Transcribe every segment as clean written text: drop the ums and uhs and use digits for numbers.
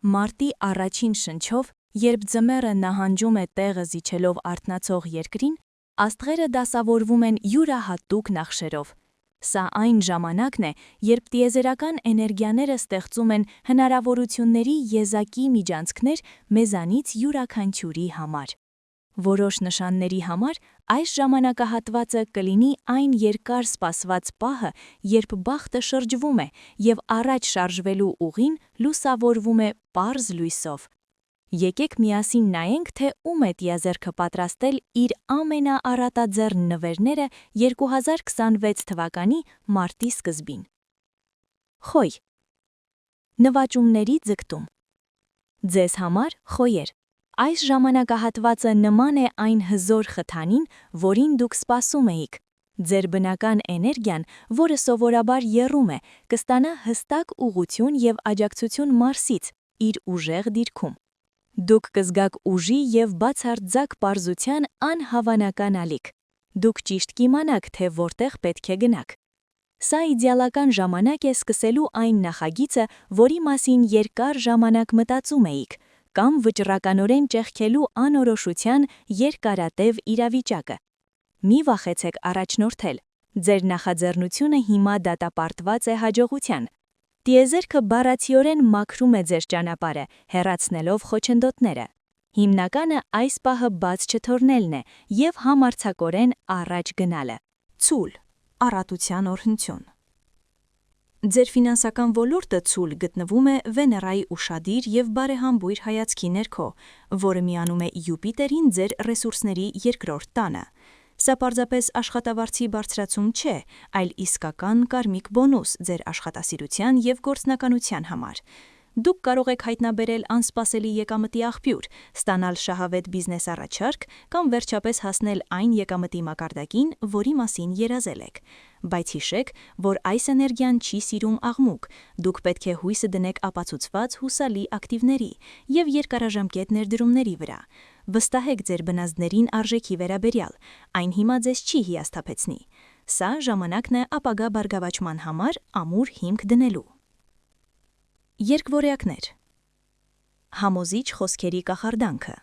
Մարտի առաջին շնչով, երբ ձմեռը նահանջում է տեղը զիջելով արթնացող երկրին, աստղերը դասավորվում են յուրահատուկ նախշերով։ Սա այն ժամանակն է, երբ տիեզերական էներգիաները ստեղծում են հնարավորությունների եզակի միջանցքներ մեզանից յուրաքանչյուրի համար։ Որոշ նշանների համար այս ժամանակահատվածը կլինի այն երկար սպասված պահը, երբ բախտը շրջվում է և առաջ շարժվելու ուղին լուսավորվում է պարզ լույսով։ Եկեք միասին նայենք, թե ում է տիեզերքը պատրաստել իր ամենաառատաձեռն նվերները 2026 թվականի մարտի սկզբին։ Խոյ։ Նվաճումների ձգտում։ Ձեզ համար խոյեր։ Այս ժամանակահատվածը նման է այն հզոր խթանին, որին դուք սպասում էիք։ Ձեր բնական էներգիան, որը սովորաբար եռում է, կստանա հստակ ուղղություն և աջակցություն Մարսից, իր ուժեղ դիրքում։ Դուք կզգաք ուժի և բացարձակ պարզության անհավանական ալիք։ Դուք ճիշտ կիմանաք, թե որտեղ պետք է գնաք։ Սա իդեալական ժամանակ է սկսելու այն նախագիծը, որի մասին երկար ժամանակ մտածում էիք, կամ վճռականորեն ճեղքելու անորոշության երկարատև իրավիճակը։ Մի վախեցեք առաջնորդել։ Ձեր նախաձեռնությունը հիմա դատապարտված է հաջողության։ Տիեզերքը բառացիորեն մաքրում է ձեր ճանապարհը, հեռացնելով խոչընդոտները։ Հիմնականը այս պահը բաց չթողնելն է և համարձակորեն առաջ գնալը։ Ցուլ, առատության օրհնություն։ Ձեր ֆինանսական ոլորտը ցուլ գտնվում է Վեներայի ուշադիր և բարեհամբույր հայացքի ներքո, որը միանում է Յուպիտերին ձեր ռեսուրսների երկրորդ տանը։ Սա պարզապես աշխատավարձի բարձրացում չէ, այլ իսկական կարմիկ բոնուս ձեր աշխատասիրության և գործնականության համար։ Դուք կարող եք հայտնաբերել անսպասելի եկամտի աղբյուր, ստանալ շահավետ բիզնես առաջարկ կամ վերջապես հասնել այն եկամտի մակարդակին, որի մասին երազել եք։ Բայց հիշեք, որ այս էներգիան չի սիրում աղմուկ, դուք պետք է հույսը դնեք ապացուցված հուսալի ակտիվների և երկարաժամկետ ներդրումների վրա։ Վստահեք ձեր բնազդներին արժեքի վերաբերյալ, այն հիմա ձեզ չի հիասթափեցնի։ Սա ժամանակն է ապագա բարգավաճման համար ամուր հիմք դնելու։ Երկվորյակներ։ Համոզիչ խոսքերի կախարդանքը։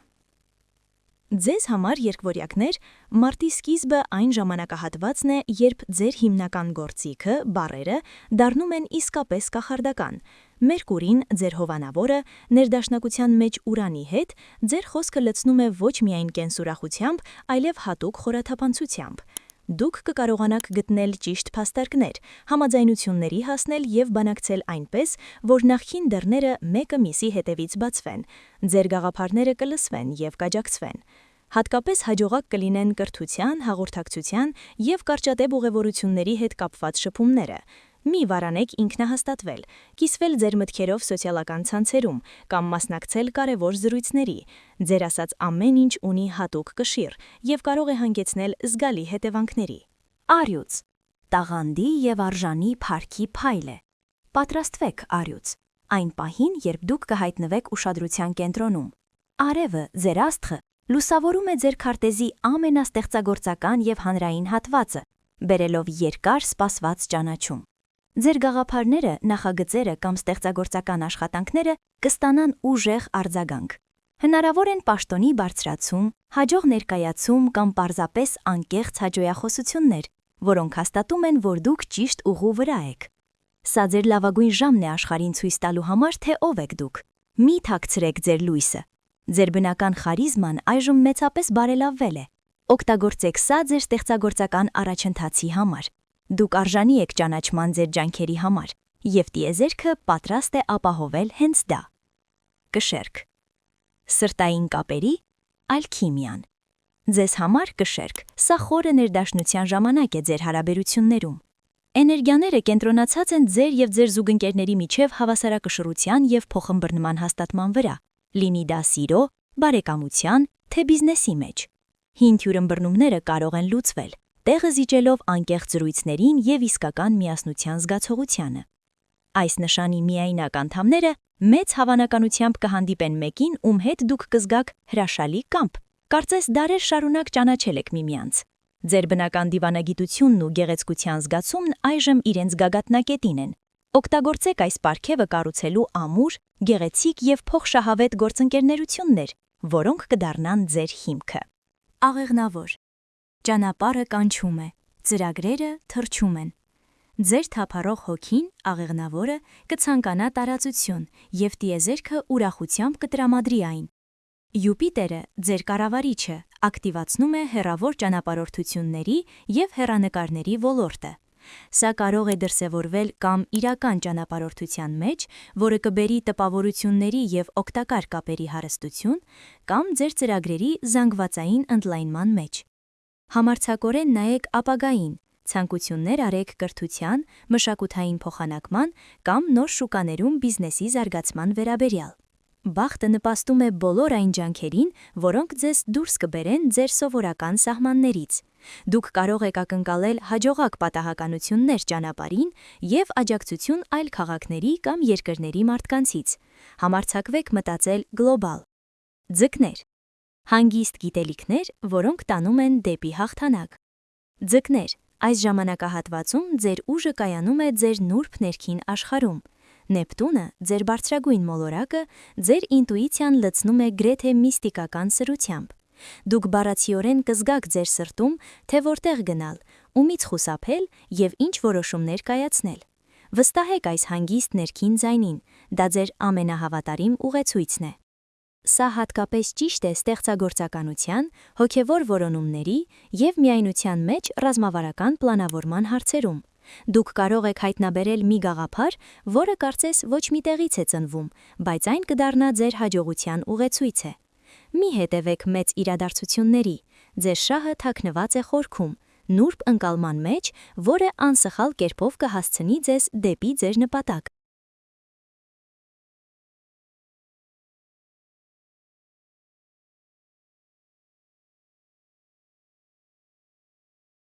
Ձեզ համար երկվորյակներ, մարտի սկիզբը այն ժամանակահատվածն է, երբ ձեր հիմնական գործիքը, բառերը, դառնում են իսկապես կախարդական։ Մերկուրին, ձեր հովանավորը, ներդաշնակության մեջ Ուրանի հետ, ձեր խոսքը լցնում է ոչ միայն կենսուրախությամբ, այլև հատուկ խորաթափանցությամբ։ Դուք կկարողանաք գտնել ճիշտ փաստարկներ, համաձայնությունների հասնել և բանակցել այնպես, որ նախկին դռները մեկը մյուսի հետևից բացվեն, ձեր գաղափարները կլսվեն և կաջակցվեն։ Հատկապես հաջողակ կլինեն կրթության, հաղորդակցության և կարճատև ուղևորությունների հետ կապված շփումները։ Մի վարանեք ինքնահաստատվել, կիսվել ձեր մտքերով սոցիալական ցանցերում կամ մասնակցել կարևոր զրույցների։ Ձեր ասած ամեն ինչ ունի հատուկ կշիռ և կարող է հանգեցնել զգալի հետևանքների։ Արյուծ։ Տաղանդի և արժանի փառքի փայլ է։ Պատրաստվեք արյուծ։ Այն պահին, երբ դուք կհայտնվեք ուշադրության կենտրոնում։ Արևը, ձեր աստղը, լուսավորում է ձեր քարտեզի ամենաստեղծագործական և հանրային հատվածը, բերելով երկար սպասված ճանաչում։ Ձեր գաղափարները, նախագծերը կամ ստեղծագործական աշխատանքները կստանան ուժեղ արձագանք։ Հնարավոր են պաշտոնի բարձրացում, հաջող ներկայացում կամ պարզապես անկեղծ հաճոյախոսություններ, որոնք հաստատում են, որ դուք ճիշտ ուղու վրա եք։ Սա ձեր լավագույն ժամն է աշխարհին ցույց տալու համար, թե ով եք դուք։ Մի թաքցրեք ձեր լույսը։ Ձեր բնական խարիզման այժմ մեծապես բարելավվել է։ Օգտագործեք սա ձեր ստեղծագործական առաջընթացի համար։ Դուք արժանի եք ճանաչման ձեր ջանքերի համար, և տիեզերքը պատրաստ է ապահովել հենց դա։ Կշերք։ Սրտային կապերի ալքիմիան։ Ձեզ համար կշերք, սա խորը ներդաշնության ժամանակ է ձեր հարաբերություններում։ Էներգիաները կենտրոնացած են ձեր և ձեր զուգընկերների միջև հավասարակշռության և փոխըմբռնման հաստատման վրա, լինի դա սիրո, բարեկամության, թե բիզնեսի մեջ։ Հին թյուրըմբռնումները կարող են լուծվել, տեղը զիջելով անկեղծ զրույցներին և իսկական միասնության զգացողությանը։ Այս նշանի միայնակ անդամները մեծ հավանականությամբ կհանդիպեն մեկին, ում հետ դուք կզգաք հրաշալի կամք, կարծես դարեր շարունակ ճանաչել եք միմյանց։ Ձեր բնական դիվանագիտությունն ու գեղեցկության զգացումն այժմ իրենց գագաթնակետին են։ Օգտագործեք այս պարգևը կառուցելու ամուր, գեղեցիկ եւ փոխշահավետ գործընկերություններ, որոնք կդառնան ձեր հիմքը։ Աղեղնավոր։ Ճանապարհը կանչում է, ծրագրերը թռչում են։ Ձեր թափառող հոգին, աղեղնավորը, կցանկանա տարածություն եւ տիեզերքը ուրախությամբ կտրամադրի այն։ Յուպիտերը, ձեր կառավարիչը, ակտիվացնում է հեռավոր ճանապարհորդությունների եւ հեռանկարների ոլորտը։ Սա կարող է դրսևորվել կամ իրական ճանապարհորդության մեջ, որը կբերի տպավորությունների եւ օգտակար կապերի հարստություն, կամ ձեր ծրագրերի զանգվածային ընդլայնման մեջ։ Համարձակորեն նայեք ապագային, ցանկություններ արեք կրթության, մշակութային փոխանակման կամ նոր շուկաներում բիզնեսի զարգացման վերաբերյալ։ Բախտը նպաստում է բոլոր այն ջանքերին, որոնք ձեզ դուրս կբերեն ձեր սովորական սահմաններից։ Դուք կարող եք ակնկալել հաջողակ պատահականություններ ճանապարհին եւ աջակցություն այլ քաղաքների կամ երկրների մարդկանցից։ Համարձակվեք մտածել գլոբալ։ Ձկներ։ Հանգիստ գիտելիքներ, որոնք տանում են դեպի հաղթանակ։ Ձկներ, այս ժամանակահատվածում ձեր ուժը կայանում է ձեր նուրբ ներքին աշխարհում։ Նեպտունը, ձեր բարձրագույն մոլորակը, ձեր ինտուիցիան լցնում է գրեթե միստիկական սրությամբ։ Դուք բառացիորեն կզգաք ձեր սրտում, թե որտեղ գնալ, ումից խուսափել եւ ինչ որոշումներ կայացնել։ Վստահեք այս հանգիստ ներքին ձայնին, դա ձեր ամենահավատարիմ ուղեցույցն է։ Սա հատկապես ճիշտ է ստեղծագործականության, հոգևոր որոնումների եւ միայնության մեջ ռազմավարական պլանավորման հարցերում։ Դուք կարող եք հայտնաբերել մի գաղափար, որը կարծես ոչ մի տեղից է ծնվում, բայց այն կդառնա ձեր հաջողության ուղեցույցը։ Մի հետևեք մեծ իրադարձությունների, ձեր շահը թաքնված է խորքում, նուրբ ընկալման մեջ, որը անսխալ կերպով կհասցնի ձեզ դեպի ձեր նպատակ։